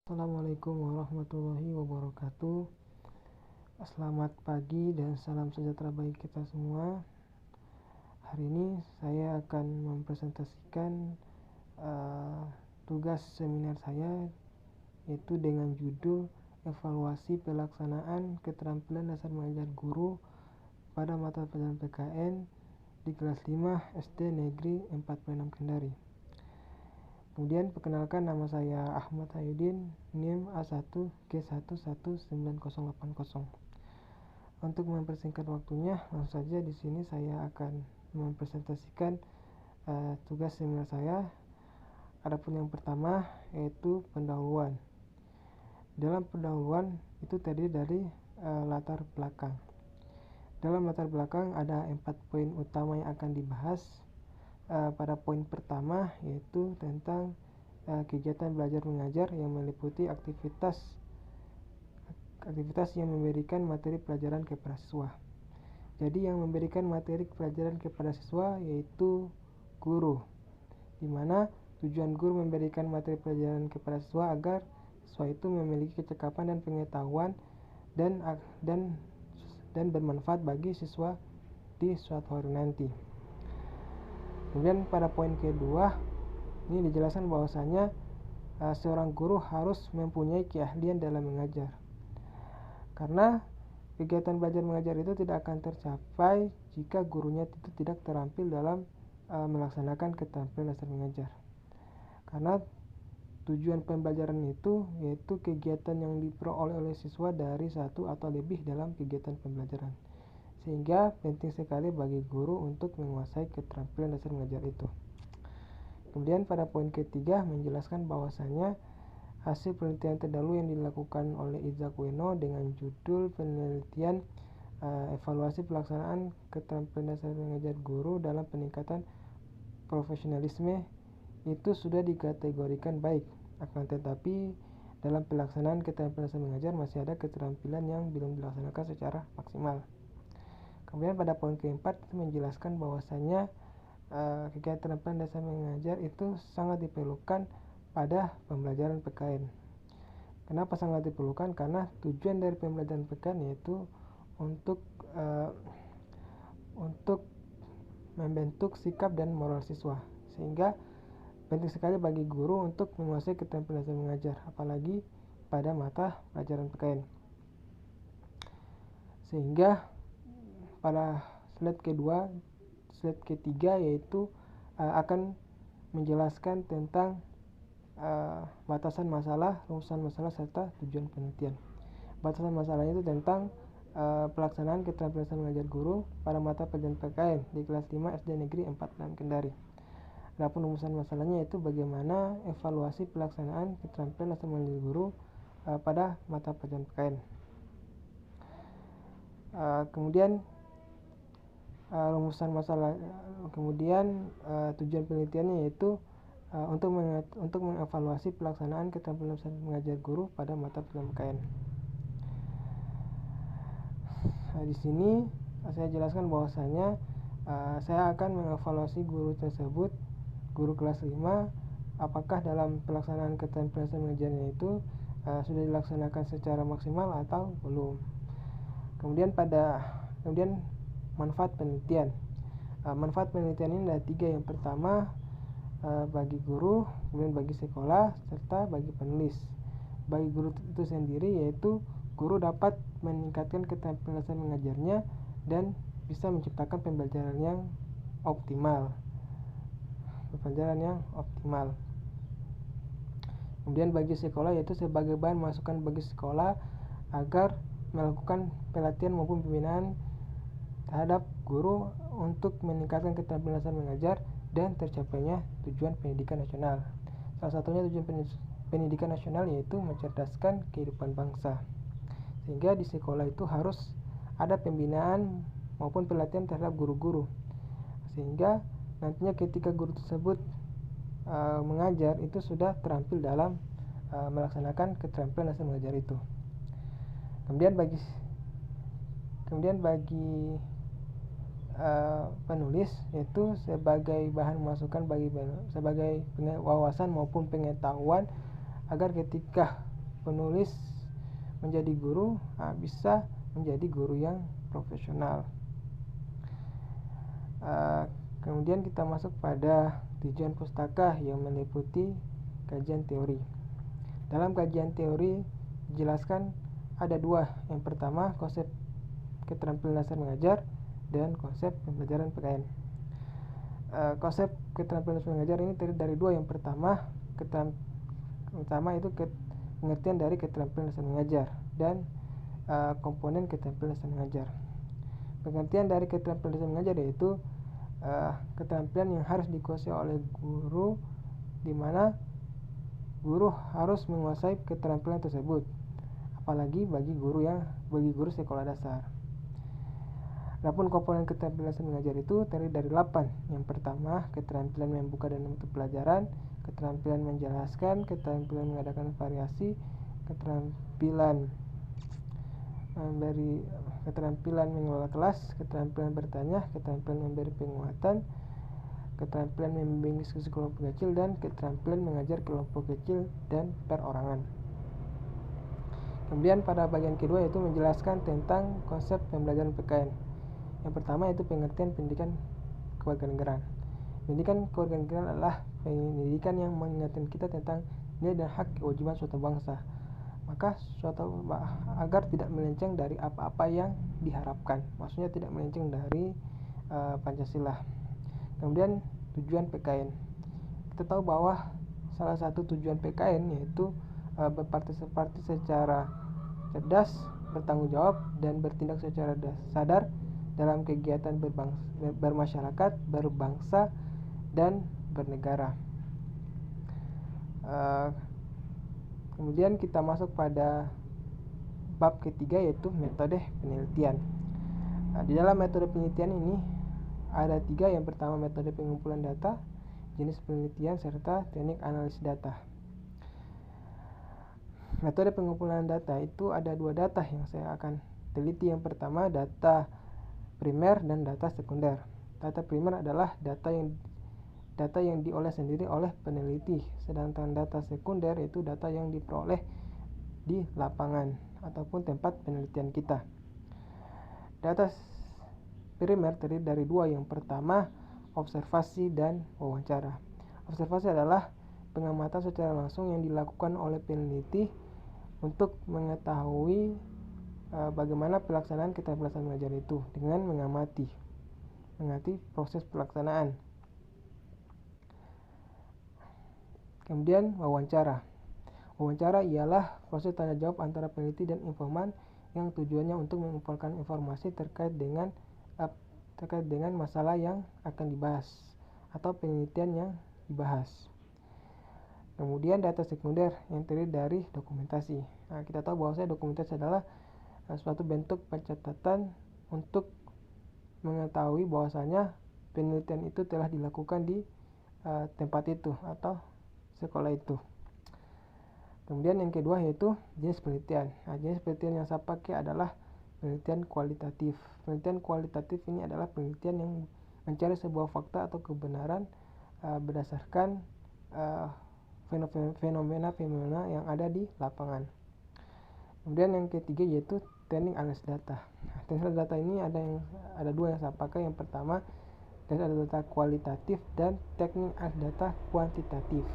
Assalamualaikum warahmatullahi wabarakatuh. Selamat pagi dan salam sejahtera bagi kita semua. Hari ini saya akan mempresentasikan tugas seminar saya, yaitu dengan judul Evaluasi Pelaksanaan Keterampilan Dasar Mengajar Guru pada Mata Pelajaran PKN di kelas 5 SD Negeri 46 Kendari. Kemudian perkenalkan, nama saya Ahmad Hayudin, NIM A1G119080. Untuk mempersingkat waktunya, langsung saja di sini saya akan mempresentasikan tugas seminar saya. Adapun yang pertama yaitu pendahuluan. Dalam pendahuluan itu terdiri dari latar belakang. Dalam latar belakang ada 4 poin utama yang akan dibahas. Pada poin pertama yaitu tentang kegiatan belajar mengajar yang meliputi aktivitas yang memberikan materi pelajaran kepada siswa. Jadi yang memberikan materi pelajaran kepada siswa yaitu guru, di mana tujuan guru memberikan materi pelajaran kepada siswa agar siswa itu memiliki kecakapan dan pengetahuan dan bermanfaat bagi siswa di suatu hari nanti. Kemudian pada poin kedua ini dijelaskan bahwasanya seorang guru harus mempunyai keahlian dalam mengajar. Karena kegiatan belajar mengajar itu tidak akan tercapai jika gurunya itu tidak terampil dalam melaksanakan keterampilan dasar mengajar. Karena tujuan pembelajaran itu yaitu kegiatan yang diperoleh oleh siswa dari satu atau lebih dalam kegiatan pembelajaran. Sehingga penting sekali bagi guru untuk menguasai keterampilan dasar mengajar itu. Kemudian pada poin ketiga menjelaskan bahwasanya hasil penelitian terdahulu yang dilakukan oleh Isaac Weno dengan judul penelitian evaluasi pelaksanaan keterampilan dasar mengajar guru dalam peningkatan profesionalisme itu sudah dikategorikan baik. Akan tetapi dalam pelaksanaan keterampilan dasar mengajar masih ada keterampilan yang belum dilaksanakan secara maksimal. Kemudian pada poin keempat menjelaskan bahwasanya kegiatan keterampilan dasar mengajar itu sangat diperlukan pada pembelajaran PKN. Kenapa sangat diperlukan? Karena tujuan dari pembelajaran PKN yaitu untuk membentuk sikap dan moral siswa. Sehingga penting sekali bagi guru untuk menguasai keterampilan dasar mengajar, apalagi pada mata pelajaran PKN. Sehingga pada slide ketiga yaitu akan menjelaskan tentang batasan masalah, rumusan masalah, serta tujuan penelitian. Batasan masalah itu tentang pelaksanaan keterampilan dasar mengajar guru pada mata pelajaran PKN di kelas 5 SD Negeri 46 Kendari. Adapun rumusan masalahnya itu bagaimana evaluasi pelaksanaan keterampilan dasar mengajar guru pada mata pelajaran PKN. Kemudian rumusan masalah, tujuan penelitiannya yaitu untuk mengevaluasi pelaksanaan keterampilan dasar mengajar guru pada mata pelajaran PKN. Di sini saya jelaskan bahwasanya saya akan mengevaluasi guru tersebut, guru kelas 5, apakah dalam pelaksanaan keterampilan dasar mengajarnya itu sudah dilaksanakan secara maksimal atau belum. Kemudian manfaat penelitian. Manfaat penelitian ini ada 3. Yang pertama bagi guru, kemudian bagi sekolah, serta bagi penulis. Bagi guru itu sendiri yaitu guru dapat meningkatkan keterampilan dasar mengajarnya dan bisa menciptakan pembelajaran yang optimal. Kemudian bagi sekolah yaitu sebagai bahan masukan bagi sekolah agar melakukan pelatihan maupun pembinaan terhadap guru untuk meningkatkan keterampilan dasar mengajar dan tercapainya tujuan pendidikan nasional. Salah satunya tujuan pendidikan nasional yaitu mencerdaskan kehidupan bangsa. Sehingga di sekolah itu harus ada pembinaan maupun pelatihan terhadap guru-guru. Sehingga nantinya ketika guru tersebut mengajar itu sudah terampil dalam melaksanakan keterampilan dasar mengajar itu. Kemudian bagi penulis yaitu sebagai bahan masukan sebagai wawasan maupun pengetahuan agar ketika penulis menjadi guru, bisa menjadi guru yang profesional. Kemudian kita masuk pada tujuan pustaka yang meliputi kajian teori. Dalam kajian teori dijelaskan ada dua. Yang pertama, konsep keterampilan dasar mengajar dan konsep pembelajaran PKN. Konsep keterampilan dasar mengajar ini terdiri dari dua. Yang pertama itu pengertian dari keterampilan dasar mengajar dan komponen keterampilan dasar mengajar. Pengertian dari keterampilan dasar mengajar yaitu keterampilan yang harus dikuasai oleh guru, di mana guru harus menguasai keterampilan tersebut, apalagi bagi guru sekolah dasar. Adapun komponen keterampilan dasar mengajar itu terdiri dari 8. Yang pertama, keterampilan membuka dan menutup pelajaran, keterampilan menjelaskan, keterampilan mengadakan variasi, keterampilan mengelola kelas, keterampilan bertanya, keterampilan memberi penguatan, keterampilan membimbing diskusi kelompok kecil, dan keterampilan mengajar kelompok kecil dan perorangan. Kemudian pada bagian kedua yaitu menjelaskan tentang konsep pembelajaran PKN. Yang pertama yaitu pengertian pendidikan kewarganegaraan. Pendidikan kewarganegaraan adalah pendidikan yang mengingatkan kita tentang nilai dan hak kewajiban suatu bangsa, maka agar tidak melenceng dari apa-apa yang diharapkan, maksudnya tidak melenceng dari Pancasila. Kemudian tujuan PKN, kita tahu bahwa salah satu tujuan PKN yaitu berpartisipasi secara cerdas, bertanggung jawab, dan bertindak secara sadar dalam kegiatan bermasyarakat, berbangsa, dan bernegara. Kemudian kita masuk pada bab ketiga yaitu metode penelitian. Di dalam metode penelitian ini ada 3. Yang pertama, metode pengumpulan data, jenis penelitian, serta teknik analisis data. Metode pengumpulan data itu ada 2 data yang saya akan teliti. Yang pertama, data primer dan data sekunder. Data primer adalah data yang diolah sendiri oleh peneliti, sedangkan data sekunder itu data yang diperoleh di lapangan ataupun tempat penelitian kita. Data primer terdiri dari 2. Yang pertama, observasi dan wawancara. Observasi adalah pengamatan secara langsung yang dilakukan oleh peneliti untuk mengetahui bagaimana pelaksanaan keterampilan mengajar itu dengan mengamati proses pelaksanaan. Kemudian wawancara. Wawancara ialah proses tanya jawab antara peneliti dan informan yang tujuannya untuk mengumpulkan informasi terkait dengan masalah yang akan dibahas atau penelitian yang dibahas. Kemudian data sekunder yang terdiri dari dokumentasi. Kita tahu bahwa dokumentasi adalah suatu bentuk pencatatan untuk mengetahui bahwasanya penelitian itu telah dilakukan di tempat itu atau sekolah itu. Kemudian yang kedua yaitu jenis penelitian. Jenis penelitian yang saya pakai adalah penelitian kualitatif. Penelitian kualitatif ini adalah penelitian yang mencari sebuah fakta atau kebenaran berdasarkan fenomena yang ada di lapangan. Kemudian yang ketiga yaitu teknik analisis data. Teknik analisis data ini ada 2 yang saya pakai. Yang pertama, teknik analisis data kualitatif dan teknik analisis data kuantitatif.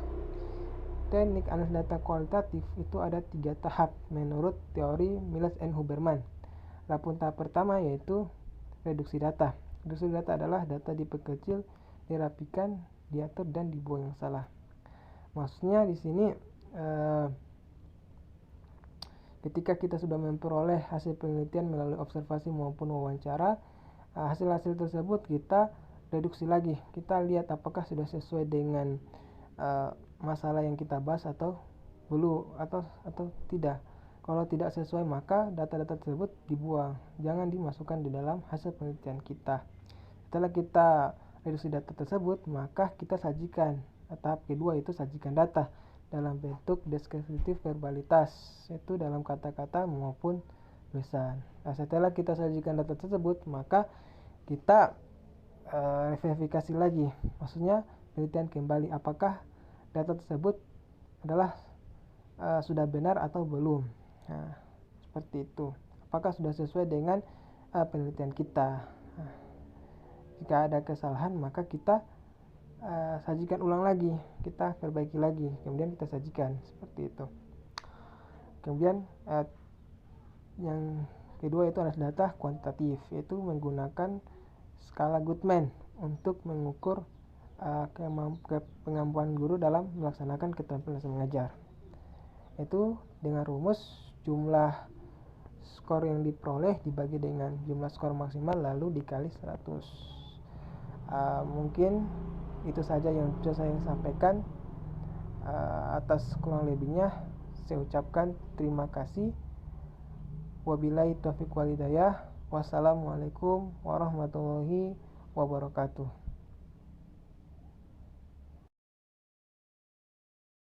Teknik analisis data kualitatif itu ada 3 tahap menurut teori Miles and Huberman. Adapun tahap pertama yaitu reduksi data. Reduksi data adalah data diperkecil, dirapikan, diatur, dan dibuang yang salah. Maksudnya di sini ketika kita sudah memperoleh hasil penelitian melalui observasi maupun wawancara, hasil-hasil tersebut kita reduksi lagi. Kita lihat apakah sudah sesuai dengan masalah yang kita bahas atau belum atau tidak. Kalau tidak sesuai, maka data-data tersebut dibuang, jangan dimasukkan di dalam hasil penelitian kita. Setelah kita reduksi data tersebut, maka kita sajikan. Tahap kedua itu sajikan data dalam bentuk deskriptif verbalitas, yaitu dalam kata-kata maupun tulisan. Setelah kita sajikan data tersebut, maka kita verifikasi lagi, maksudnya penelitian kembali apakah data tersebut adalah sudah benar atau belum. Nah, seperti itu. Apakah sudah sesuai dengan penelitian kita. Nah, jika ada kesalahan maka kita sajikan ulang lagi, kita perbaiki lagi, kemudian kita sajikan, seperti itu. Kemudian yang kedua itu adalah data kuantitatif, yaitu menggunakan skala Goodman untuk mengukur kemampuan guru dalam melaksanakan keterampilan mengajar. Itu dengan rumus jumlah skor yang diperoleh dibagi dengan jumlah skor maksimal lalu dikali 100. Mungkin itu saja yang bisa saya sampaikan. Atas kurang lebihnya saya ucapkan terima kasih. Wabillahi taufiq wal hidayah. Wassalamualaikum warahmatullahi wabarakatuh.